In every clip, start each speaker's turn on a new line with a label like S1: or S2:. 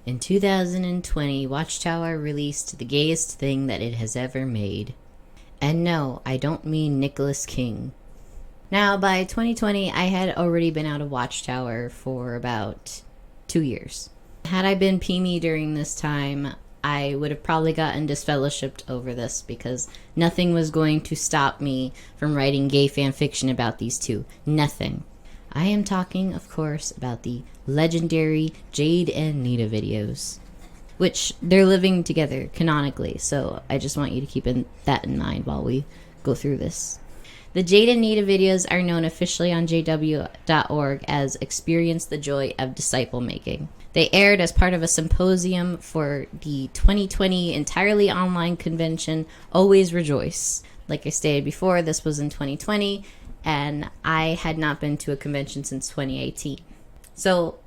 S1: In 2020, Watchtower released the gayest thing that it has ever made. And no, I don't mean Nicholas King. Now, by 2020, I had already been out of Watchtower for about 2 years. Had I been PME during this time, I would have probably gotten disfellowshipped over this because nothing was going to stop me from writing gay fan fiction about these two. Nothing. I am talking, of course, about the legendary Jade and Neeta videos, which they're living together canonically, so I just want you to keep that in mind while we go through this. The Jade and Neeta videos are known officially on jw.org as Experience the Joy of Disciple Making. They aired as part of a symposium for the 2020 entirely online convention, Always Rejoice. Like I stated before, this was in 2020, and I had not been to a convention since 2018. So,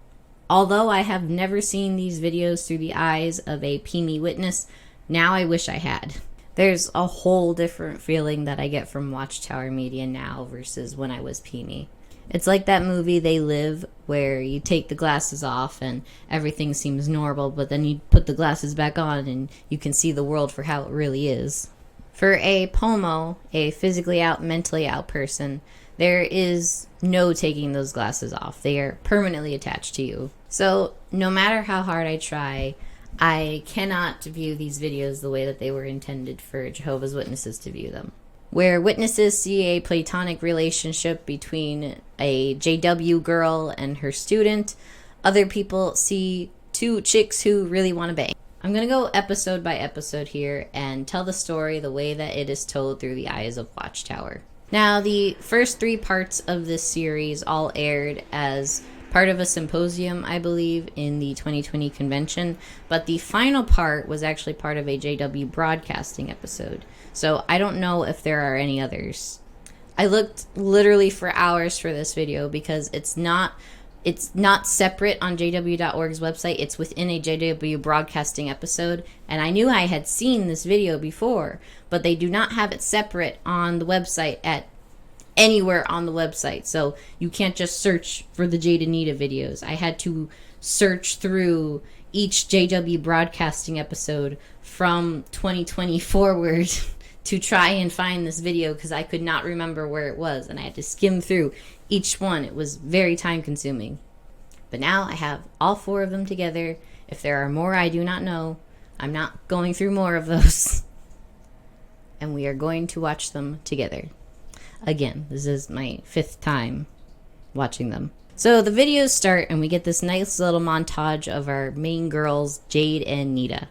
S1: although I have never seen these videos through the eyes of a PME witness, now I wish I had. There's a whole different feeling that I get from Watchtower Media now versus when I was PME. It's like that movie They Live, where you take the glasses off and everything seems normal, but then you put the glasses back on and you can see the world for how it really is. For a POMO, a physically out, mentally out person, there is no taking those glasses off. They are permanently attached to you. So no matter how hard I try, I cannot view these videos the way that they were intended for Jehovah's Witnesses to view them. Where witnesses see a platonic relationship between a JW girl and her student, other people see two chicks who really want to bang. I'm going to go episode by episode here and tell the story the way that it is told through the eyes of Watchtower. Now, the first 3 parts of this series all aired as part of a symposium, I believe, in the 2020 convention, but the final part was actually part of a JW broadcasting episode. So I don't know if there are any others. I looked literally for hours for this video because it's not separate on jw.org's website. It's within a JW broadcasting episode, and I knew I had seen this video before, but they do not have it separate on the website at anywhere on the website. So you can't just search for the Jade and Neeta videos. I had to search through each JW broadcasting episode from 2020 forward to try and find this video because I could not remember where it was, and I had to skim through each one. It was very time consuming. But now I have all 4 of them together. If there are more I do not know, I'm not going through more of those. And we are going to watch them together. Again, this is my 5th time watching them. So the videos start and we get this nice little montage of our main girls, Jade and Neeta.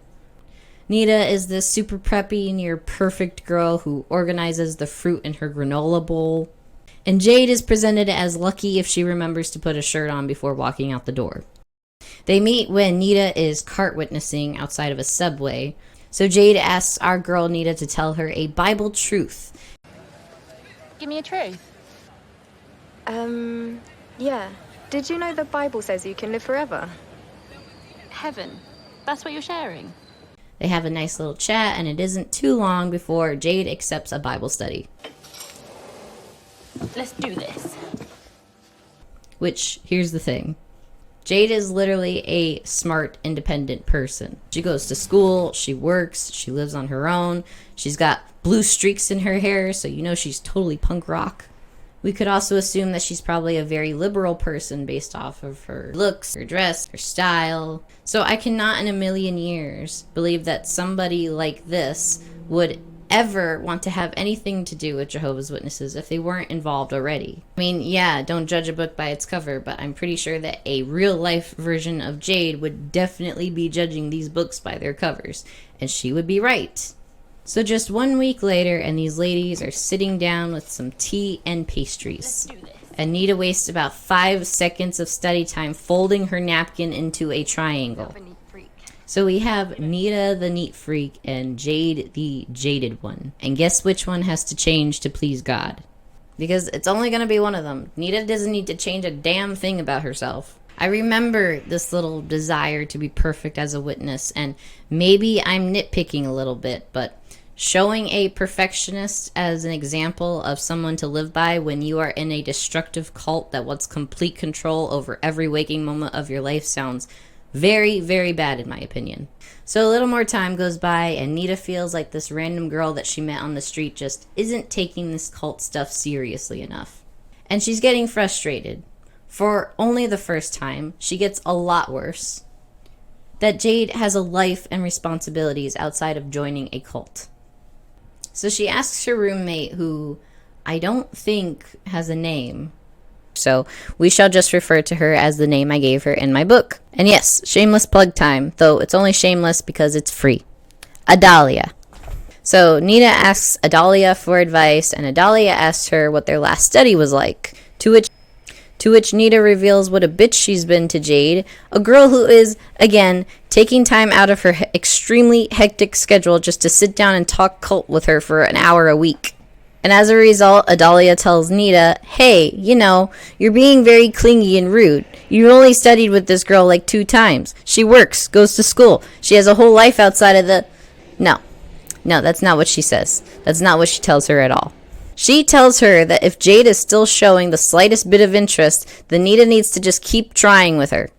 S1: Neeta is this super preppy, near perfect girl who organizes the fruit in her granola bowl. And Jade is presented as lucky if she remembers to put a shirt on before walking out the door. They meet when Neeta is cart witnessing outside of a Subway. So Jade asks our girl Neeta to tell her a Bible truth.
S2: Give me a truth.
S3: Yeah. Did you know the Bible says you can live forever?
S2: Heaven. That's what you're sharing.
S1: They have a nice little chat, and it isn't too long before Jade accepts a Bible study.
S2: Let's do this.
S1: Which, here's the thing. Jade is literally a smart, independent person. She goes to school, she works, she lives on her own. She's got blue streaks in her hair, so you know she's totally punk rock. We could also assume that she's probably a very liberal person based off of her looks, her dress, her style. So I cannot in a million years believe that somebody like this would ever want to have anything to do with Jehovah's Witnesses if they weren't involved already. I mean, yeah, don't judge a book by its cover, but I'm pretty sure that a real-life version of Jade would definitely be judging these books by their covers, and she would be right. So just 1 week later, and these ladies are sitting down with some tea and pastries.
S2: Let's do this.
S1: And Neeta wastes about 5 seconds of study time folding her napkin into a triangle. So we have Neeta the neat freak and Jade the jaded one. And guess which one has to change to please God? Because it's only going to be one of them. Neeta doesn't need to change a damn thing about herself. I remember this little desire to be perfect as a witness, and maybe I'm nitpicking a little bit, but showing a perfectionist as an example of someone to live by when you are in a destructive cult that wants complete control over every waking moment of your life sounds Very, very bad in my opinion. So a little more time goes by, and Neeta feels like this random girl that she met on the street just isn't taking this cult stuff seriously enough. And she's getting frustrated. For only the first time, she gets a lot worse. That Jade has a life and responsibilities outside of joining a cult. So she asks her roommate, who I don't think has a name. So we shall just refer to her as the name I gave her in my book. And yes, shameless plug time, though it's only shameless because it's free. Adalia. So Neeta asks Adalia for advice, and Adalia asks her what their last study was like. To which Neeta reveals what a bitch she's been to Jade, a girl who is, again, taking time out of her extremely hectic schedule just to sit down and talk cult with her for an hour a week. And as a result, Adalia tells Neeta, hey, you're being very clingy and rude. You only studied with this girl like 2 times. She works, goes to school. She has a whole life outside of the... No, that's not what she says. That's not what she tells her at all. She tells her that if Jade is still showing the slightest bit of interest, then Neeta needs to just keep trying with her.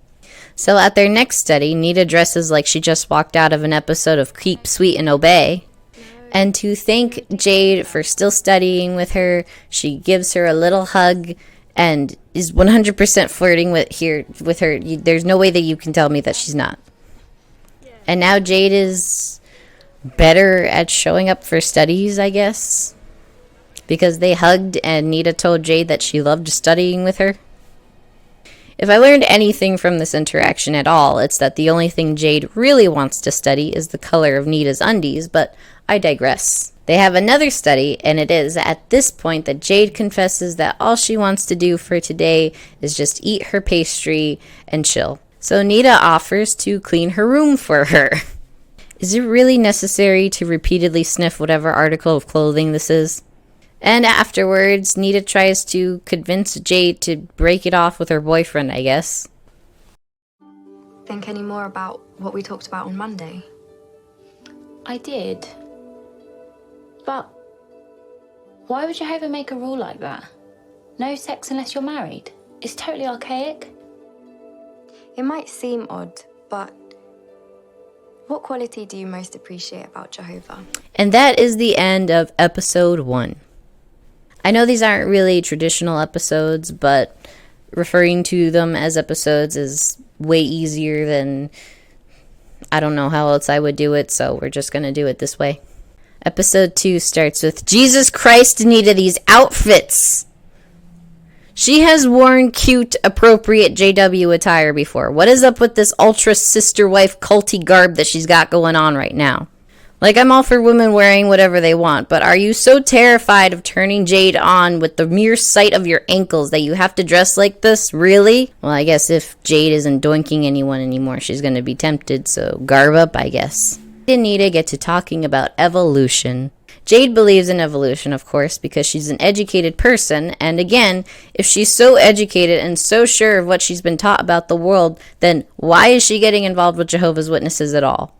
S1: So at their next study, Neeta dresses like she just walked out of an episode of Keep Sweet and Obey. And to thank Jade for still studying with her, she gives her a little hug and is 100% flirting with her. There's no way that you can tell me that she's not. And now Jade is better at showing up for studies, I guess. Because they hugged and Neeta told Jade that she loved studying with her. If I learned anything from this interaction at all, it's that the only thing Jade really wants to study is the color of Neeta's undies, but I digress. They have another study, and it is at this point that Jade confesses that all she wants to do for today is just eat her pastry and chill. So Neeta offers to clean her room for her. Is it really necessary to repeatedly sniff whatever article of clothing this is? And afterwards, Neeta tries to convince Jade to break it off with her boyfriend, I guess.
S3: Think any more about what we talked about on Monday?
S2: I did. But why would Jehovah make a rule like that? No sex unless you're married? It's totally archaic.
S3: It might seem odd, but what quality do you most appreciate about Jehovah?
S1: And that is the end of episode 1. I know these aren't really traditional episodes, but referring to them as episodes is way easier than... I don't know how else I would do it, so we're just going to do it this way. Episode 2 starts with, Jesus Christ, Neeta, these outfits! She has worn cute, appropriate JW attire before. What is up with this ultra sister wife culty garb that she's got going on right now? Like, I'm all for women wearing whatever they want, but are you so terrified of turning Jade on with the mere sight of your ankles that you have to dress like this? Really? Well, I guess if Jade isn't doinking anyone anymore, she's going to be tempted, so garb up, I guess. Jade and Neeta get to talking about evolution. Jade believes in evolution, of course, because she's an educated person, and again, if she's so educated and so sure of what she's been taught about the world, then why is she getting involved with Jehovah's Witnesses at all?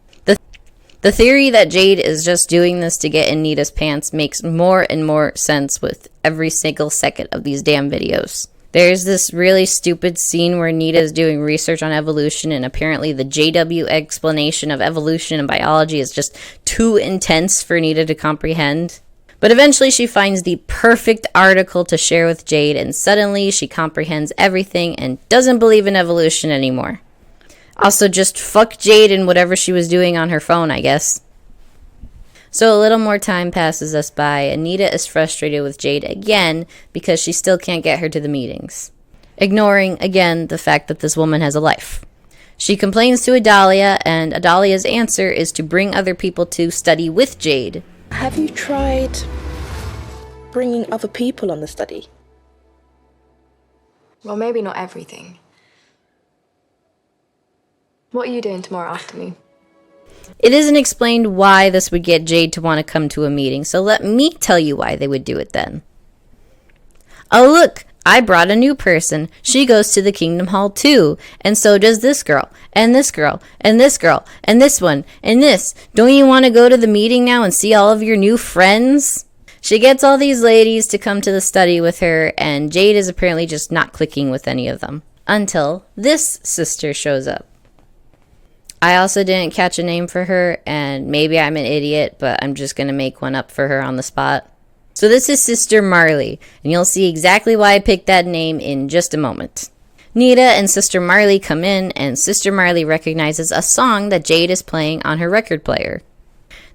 S1: The theory that Jade is just doing this to get in Neeta's pants makes more and more sense with every single second of these damn videos. There's this really stupid scene where Neeta is doing research on evolution, and apparently the JW explanation of evolution and biology is just too intense for Neeta to comprehend. But eventually she finds the perfect article to share with Jade, and suddenly she comprehends everything and doesn't believe in evolution anymore. Also, just fuck Jade and whatever she was doing on her phone, I guess. So a little more time passes us by, and Neeta is frustrated with Jade again because she still can't get her to the meetings. Ignoring, again, the fact that this woman has a life. She complains to Adalia, and Adalia's answer is to bring other people to study with Jade.
S4: Have you tried bringing other people on the study?
S3: Well, maybe not everything. What are you doing tomorrow afternoon?
S1: It isn't explained why this would get Jade to want to come to a meeting, so let me tell you why they would do it then. Oh look, I brought a new person. She goes to the Kingdom Hall too, and so does this girl, and this girl, and this girl, and this one, and this. Don't you want to go to the meeting now and see all of your new friends? She gets all these ladies to come to the study with her, and Jade is apparently just not clicking with any of them. Until this sister shows up. I also didn't catch a name for her, and maybe I'm an idiot, but I'm just going to make one up for her on the spot. So this is Sister Marley, and you'll see exactly why I picked that name in just a moment. Neeta and Sister Marley come in, and Sister Marley recognizes a song that Jade is playing on her record player.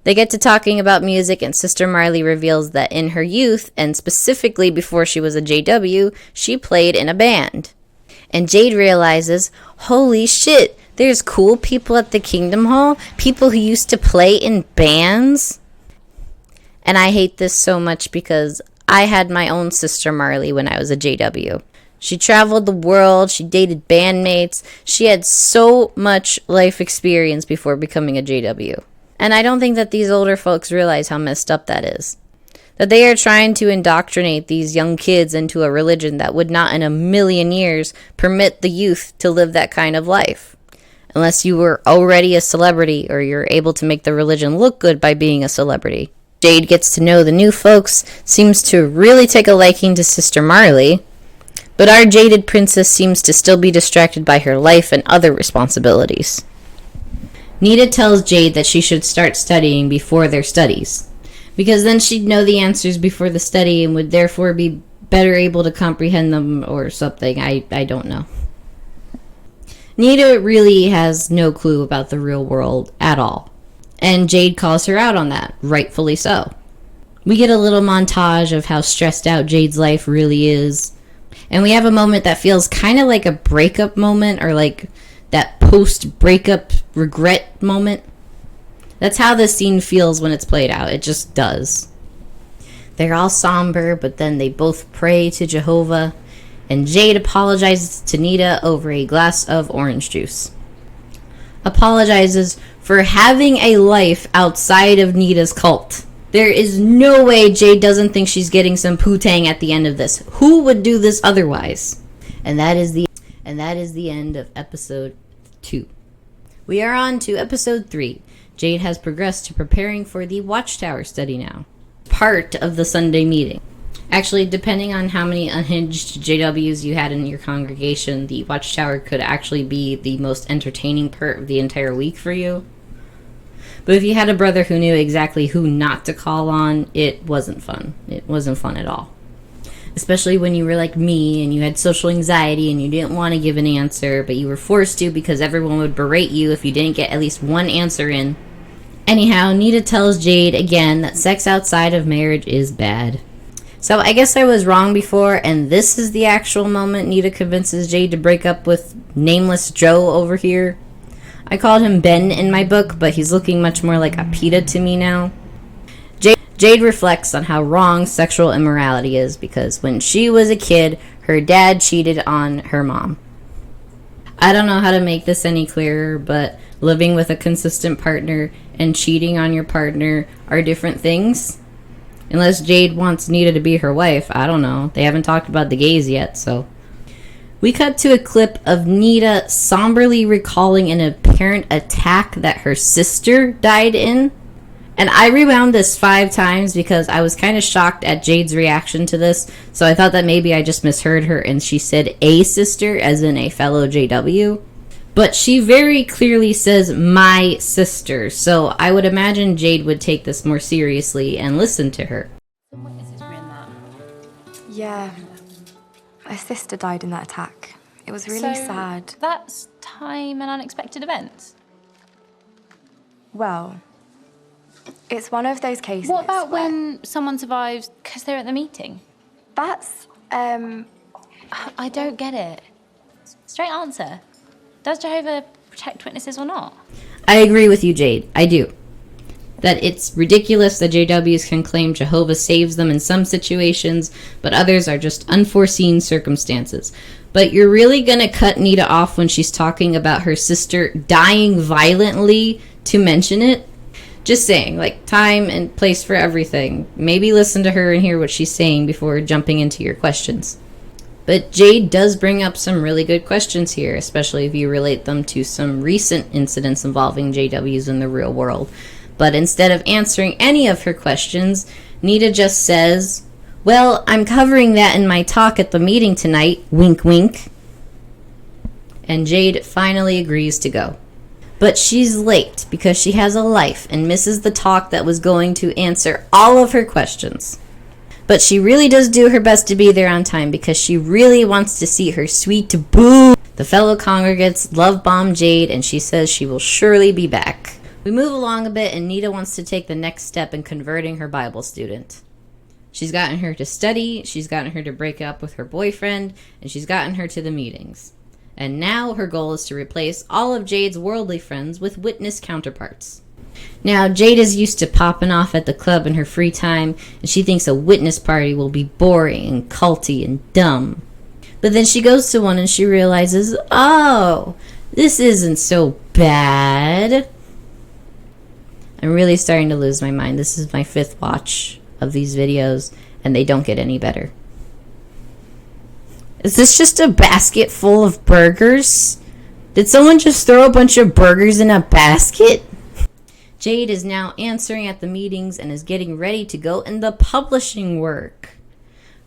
S1: They get to talking about music, and Sister Marley reveals that in her youth, and specifically before she was a JW, she played in a band. And Jade realizes, holy shit, there's cool people at the Kingdom Hall, people who used to play in bands. And I hate this so much because I had my own Sister Marley when I was a JW. She traveled the world, she dated bandmates, she had so much life experience before becoming a JW. And I don't think that these older folks realize how messed up that is. That they are trying to indoctrinate these young kids into a religion that would not in a million years permit the youth to live that kind of life. Unless you were already a celebrity or you're able to make the religion look good by being a celebrity. Jade gets to know the new folks, seems to really take a liking to Sister Marley, but our jaded princess seems to still be distracted by her life and other responsibilities. Neeta tells Jade that she should start studying before their studies, because then she'd know the answers before the study and would therefore be better able to comprehend them or something. I don't know. Neeta really has no clue about the real world at all. And Jade calls her out on that, rightfully so. We get a little montage of how stressed out Jade's life really is. And we have a moment that feels kind of like a breakup moment, or like that post-breakup regret moment. That's how this scene feels when it's played out. It just does. They're all somber, but then they both pray to Jehovah. And Jade apologizes to Neeta over a glass of orange juice. Apologizes for having a life outside of Neeta's cult. There is no way Jade doesn't think she's getting some poo-tang at the end of this. Who would do this otherwise? And that is the end of episode 2. We are on to episode 3. Jade has progressed to preparing for the Watchtower study now. Part of the Sunday meeting. Actually, depending on how many unhinged JWs you had in your congregation, the Watchtower could actually be the most entertaining part of the entire week for you. But if you had a brother who knew exactly who not to call on, it wasn't fun. It wasn't fun at all. Especially when you were like me and you had social anxiety and you didn't want to give an answer, but you were forced to because everyone would berate you if you didn't get at least one answer in. Anyhow, Neeta tells Jade again that sex outside of marriage is bad. So I guess I was wrong before, and this is the actual moment Neeta convinces Jade to break up with Nameless Joe over here. I called him Ben in my book, but he's looking much more like a pita to me now. Jade reflects on how wrong sexual immorality is, because when she was a kid, her dad cheated on her mom. I don't know how to make this any clearer, but living with a consistent partner and cheating on your partner are different things. Unless Jade wants Neeta to be her wife, I don't know. They haven't talked about the gays yet, so. We cut to a clip of Neeta somberly recalling an apparent attack that her sister died in. And I rewound this 5 times because I was kind of shocked at Jade's reaction to this. So I thought that maybe I just misheard her and she said a sister, as in a fellow JW. But she very clearly says my sister. So I would imagine Jade would take this more seriously and listen to her.
S3: Yeah. My sister died in that attack. It was really sad.
S2: That's time and unexpected events.
S3: Well, it's one of those cases.
S2: What about when someone survives because they're at the meeting?
S3: That's,
S2: I don't get it. Straight answer. Does Jehovah protect witnesses or not?
S1: I agree with you, Jade. I do. That it's ridiculous that JWs can claim Jehovah saves them in some situations, but others are just unforeseen circumstances. But you're really going to cut Neeta off when she's talking about her sister dying violently to mention it? Just saying, like, time and place for everything. Maybe listen to her and hear what she's saying before jumping into your questions. But Jade does bring up some really good questions here, especially if you relate them to some recent incidents involving JWs in the real world. But instead of answering any of her questions, Neeta just says, well, I'm covering that in my talk at the meeting tonight, wink wink. And Jade finally agrees to go. But she's late because she has a life and misses the talk that was going to answer all of her questions. But she really does do her best to be there on time because she really wants to see her sweet boo. The fellow congregates love bomb Jade, and she says she will surely be back. We move along a bit, and Neeta wants to take the next step in converting her Bible student. She's gotten her to study, she's gotten her to break up with her boyfriend, and she's gotten her to the meetings. And now her goal is to replace all of Jade's worldly friends with witness counterparts. Now, Jade is used to popping off at the club in her free time, and she thinks a witness party will be boring and culty and dumb. But then she goes to one and she realizes, oh, this isn't so bad. I'm really starting to lose my mind. This is my 5th watch of these videos, and they don't get any better. Is this just a basket full of burgers? Did someone just throw a bunch of burgers in a basket? Jade is now answering at the meetings and is getting ready to go in the publishing work.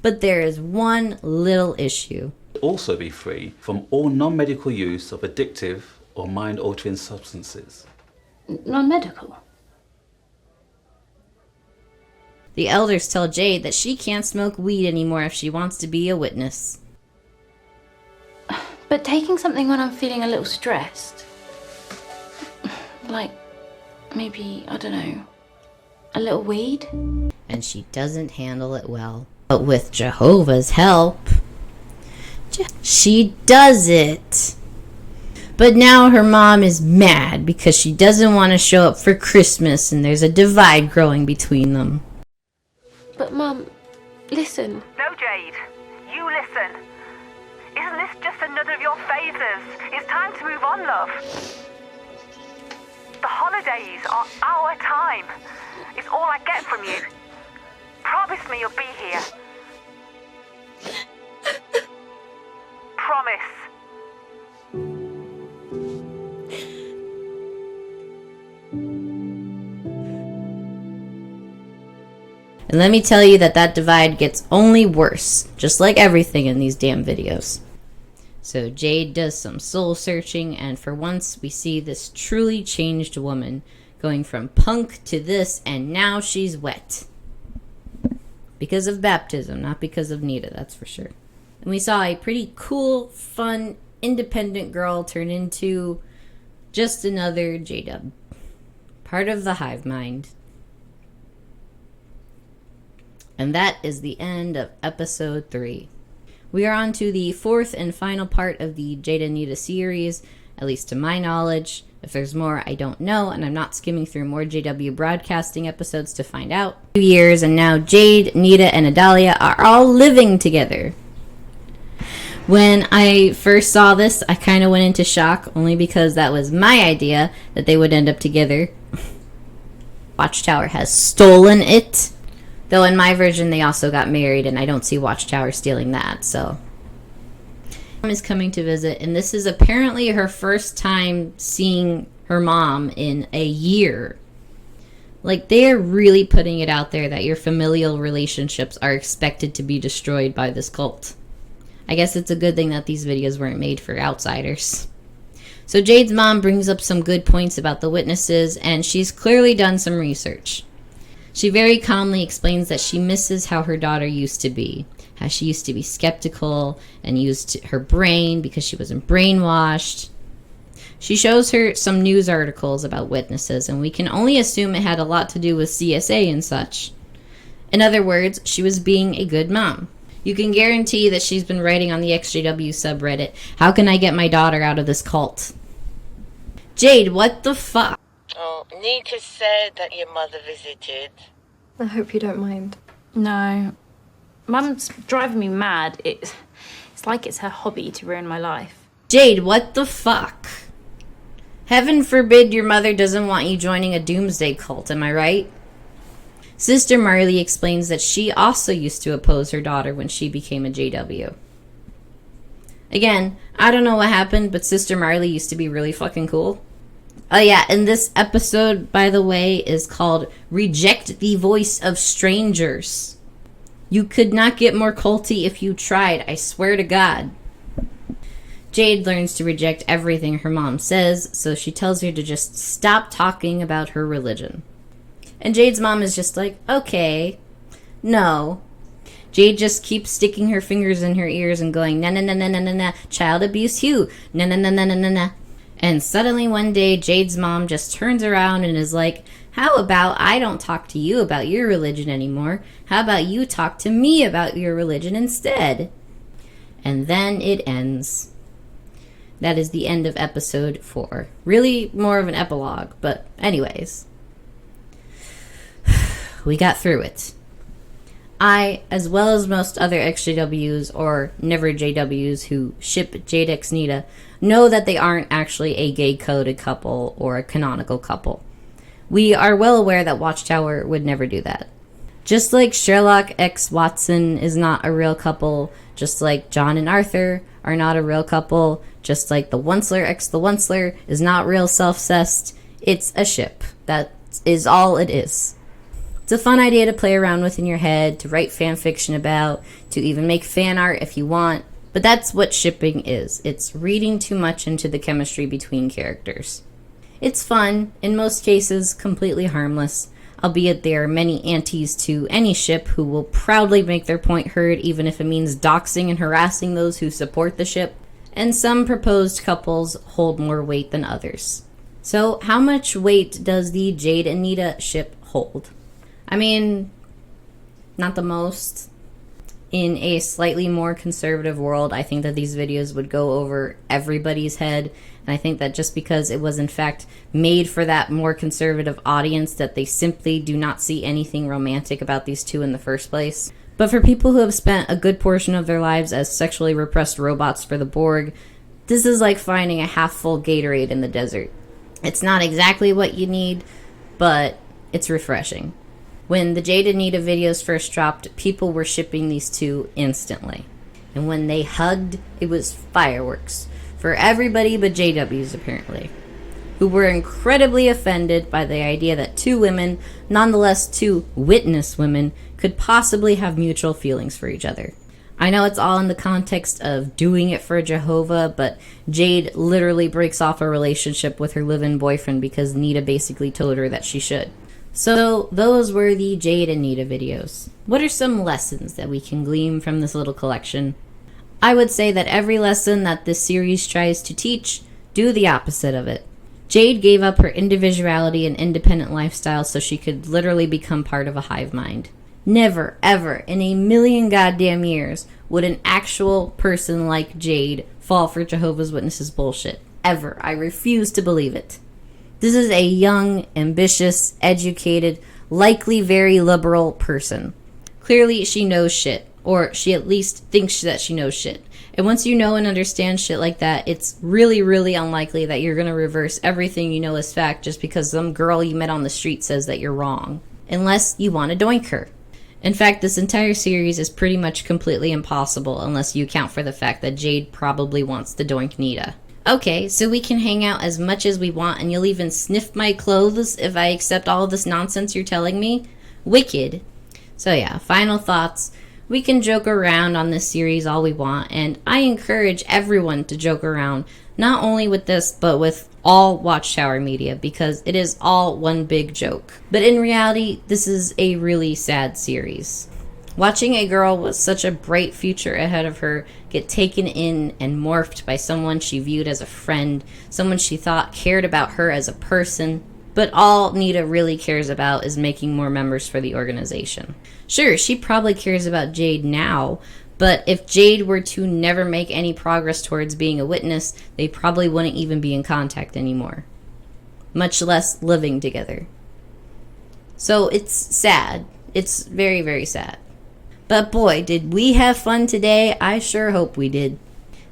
S1: But there is one little issue.
S5: Also be free from all non-medical use of addictive or mind-altering substances.
S2: Non-medical?
S1: The elders tell Jade that she can't smoke weed anymore if she wants to be a witness.
S2: But taking something when I'm feeling a little stressed. Like, maybe, I don't know, a little weed?
S1: And she doesn't handle it well. But with Jehovah's help, she does it. But now her mom is mad because she doesn't want to show up for Christmas, and there's a divide growing between them.
S2: But Mum, listen.
S6: No, Jade, you listen. Isn't this just another of your phases? It's time to move on, love. The holidays are our time. It's all I get from you. Promise me you'll be here. Promise.
S1: And let me tell you that divide gets only worse, just like everything in these damn videos. So Jade does some soul searching, and for once we see this truly changed woman going from punk to this, and now she's wet. Because of baptism, not because of Neeta, that's for sure. And we saw a pretty cool, fun, independent girl turn into just another J-Dub. Part of the hive mind. And that is the end of episode 3. We are on to the 4th and final part of the Jade and Neeta series, at least to my knowledge. If there's more, I don't know, and I'm not skimming through more JW broadcasting episodes to find out. 2 years, and now Jade, Neeta, and Adalia are all living together. When I first saw this, I kind of went into shock, only because that was my idea that they would end up together. Watchtower has stolen it. Though in my version, they also got married, and I don't see Watchtower stealing that, so. Mom is coming to visit, and this is apparently her first time seeing her mom in a year. Like, they're really putting it out there that your familial relationships are expected to be destroyed by this cult. I guess it's a good thing that these videos weren't made for outsiders. So Jade's mom brings up some good points about the witnesses, and she's clearly done some research. She very calmly explains that she misses how her daughter used to be, how she used to be skeptical and used her brain because she wasn't brainwashed. She shows her some news articles about witnesses, and we can only assume it had a lot to do with CSA and such. In other words, she was being a good mom. You can guarantee that she's been writing on the XJW subreddit, "How can I get my daughter out of this cult?" Jade, what the fuck?
S7: Oh, Neeta said that your mother visited.
S3: I hope you don't mind.
S2: No. Mum's driving me mad. It's like it's her hobby to ruin my life.
S1: Jade, what the fuck? Heaven forbid your mother doesn't want you joining a doomsday cult, am I right? Sister Marley explains that she also used to oppose her daughter when she became a JW. Again, I don't know what happened, but Sister Marley used to be really fucking cool. Oh yeah, and this episode, by the way, is called Reject the Voice of Strangers. You could not get more culty if you tried, I swear to God. Jade learns to reject everything her mom says, so she tells her to just stop talking about her religion. And Jade's mom is just like, okay, no. Jade just keeps sticking her fingers in her ears and going, na na na na na na na, child abuse you, na na na na na na na. And suddenly one day, Jade's mom just turns around and is like, how about I don't talk to you about your religion anymore? How about you talk to me about your religion instead? And then it ends. That is the end of episode 4. Really more of an epilogue, but anyways. We got through it. I, as well as most other XJWs or never JWs who ship Jade x Neeta, know that they aren't actually a gay-coded couple or a canonical couple. We are well aware that Watchtower would never do that. Just like Sherlock x Watson is not a real couple, just like John and Arthur are not a real couple, just like the Onceler x the Onceler is not real self-cessed, it's a ship. That is all it is. It's a fun idea to play around with in your head, to write fan fiction about, to even make fan art if you want, but that's what shipping is. It's reading too much into the chemistry between characters. It's fun, in most cases completely harmless, albeit there are many antis to any ship who will proudly make their point heard even if it means doxing and harassing those who support the ship, and some proposed couples hold more weight than others. So how much weight does the Jade and Neeta ship hold? I mean, not the most. In a slightly more conservative world, I think that these videos would go over everybody's head. And I think that just because it was in fact made for that more conservative audience, that they simply do not see anything romantic about these two in the first place. But for people who have spent a good portion of their lives as sexually repressed robots for the Borg, this is like finding a half-full Gatorade in the desert. It's not exactly what you need, but it's refreshing. When the Jade and Neeta videos first dropped, people were shipping these two instantly. And when they hugged, it was fireworks. For everybody but JWs, apparently. Who were incredibly offended by the idea that two women, nonetheless two witness women, could possibly have mutual feelings for each other. I know it's all in the context of doing it for Jehovah, but Jade literally breaks off a relationship with her live-in boyfriend because Neeta basically told her that she should. So those were the Jade and Neeta videos. What are some lessons that we can glean from this little collection? I would say that every lesson that this series tries to teach, do the opposite of it. Jade gave up her individuality and independent lifestyle so she could literally become part of a hive mind. Never, ever, in a million goddamn years, would an actual person like Jade fall for Jehovah's Witnesses bullshit. Ever. I refuse to believe it. This is a young, ambitious, educated, likely very liberal person. Clearly, she knows shit. Or she at least thinks that she knows shit. And once you know and understand shit like that, it's really, really unlikely that you're going to reverse everything you know as fact just because some girl you met on the street says that you're wrong. Unless you want to doink her. In fact, this entire series is pretty much completely impossible unless you account for the fact that Jade probably wants to doink Neeta. Okay, so we can hang out as much as we want and you'll even sniff my clothes if I accept all of this nonsense you're telling me? Wicked. So yeah, final thoughts. We can joke around on this series all we want, and I encourage everyone to joke around, not only with this, but with all Watchtower media, because it is all one big joke. But in reality, this is a really sad series. Watching a girl with such a bright future ahead of her get taken in and morphed by someone she viewed as a friend, someone she thought cared about her as a person, but all Neeta really cares about is making more members for the organization. Sure, she probably cares about Jade now, but if Jade were to never make any progress towards being a witness, they probably wouldn't even be in contact anymore. Much less living together. So it's sad. It's very, very sad. But boy, did we have fun today. I sure hope we did.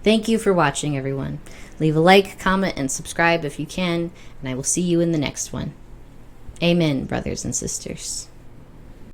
S1: Thank you for watching, everyone. Leave a like, comment, and subscribe if you can, and I will see you in the next one. Amen, brothers and sisters.